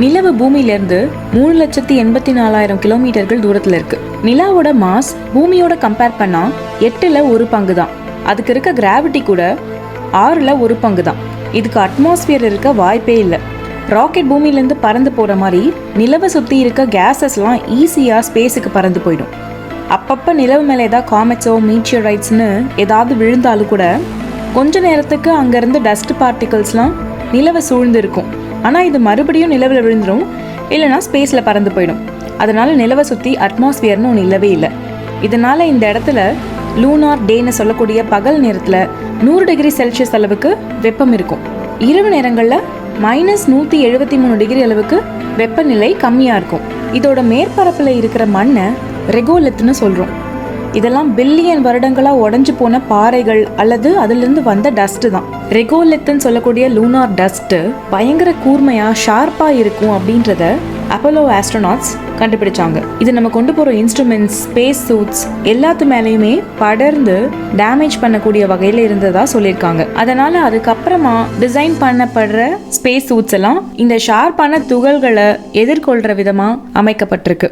நிலவு பூமியிலிருந்து 3,84,000 கிலோமீட்டர்கள் தூரத்தில் இருக்கு. நிலாவோட மாஸ் பூமியோட கம்பேர் பண்ணா 8ல் 1 பங்கு தான். அதுக்கு இருக்க கிராவிட்டி கூட 6ல் 1 பங்கு தான். இதுக்கு அட்மாஸ்பியர் இருக்க வாய்ப்பே இல்லை. ராக்கெட் பூமியிலேருந்து பறந்து போகிற மாதிரி நிலவை சுற்றி இருக்க கேஸஸ்லாம் ஈஸியாக ஸ்பேஸுக்கு பறந்து போயிடும். அப்பப்போ நிலவு மேலே ஏதாவது காமெட்ஸோ மீட்டியோரைட்ஸ்னு ஏதாவது விழுந்தாலும் கூட கொஞ்ச நேரத்துக்கு அங்கேருந்து டஸ்ட் பார்ட்டிகல்ஸ்லாம் நிலவை சூழ்ந்து இருக்கும். ஆனால் இது மறுபடியும் நிலவில் விழுந்துடும், இல்லைனா ஸ்பேஸில் பறந்து போயிடும். அதனால் நிலவை சுற்றி அட்மாஸ்பியர்னு ஒன்று இல்லவே இல்லை. இதனால் இந்த இடத்துல லூனார் டேன்னு சொல்லக்கூடிய பகல் நேரத்தில் 100 டிகிரி செல்சியஸ் அளவுக்கு வெப்பம் இருக்கும். இரவு நேரங்களில் -173 டிகிரி அளவுக்கு வெப்பநிலை கம்மியாக இருக்கும். இதோட மேற்பரப்பில் இருக்கிற மண்ணை ரெகோலித்னு சொல்கிறோம். இதெல்லாம் பில்லியன் வருடங்களாக உடஞ்சி போன பாறைகள் அல்லது அதிலிருந்து வந்த டஸ்ட்டு தான். ரெகோலித்னு சொல்லக்கூடிய லூனார் டஸ்ட்டு பயங்கர கூர்மையாக ஷார்ப்பாக இருக்கும் அப்படின்றத அப்போலோ ஆஸ்ட்ரோநாட்ஸ் கண்டுபிடிச்சாங்க. இது நம்ம கொண்டு போகிற இன்ஸ்ட்ருமெண்ட்ஸ், ஸ்பேஸ் சூட்ஸ் எல்லாத்து மேலேயுமே படர்ந்து டேமேஜ் பண்ணக்கூடிய வகையில் இருந்ததா சொல்லியிருக்காங்க. அதனால் அதுக்கப்புறமா டிசைன் பண்ணப்படுற ஸ்பேஸ் சூட்ஸ் எல்லாம் இந்த ஷார்ப்பான துகள்களை எதிர்கொள்கிற விதமாக அமைக்கப்பட்டிருக்கு.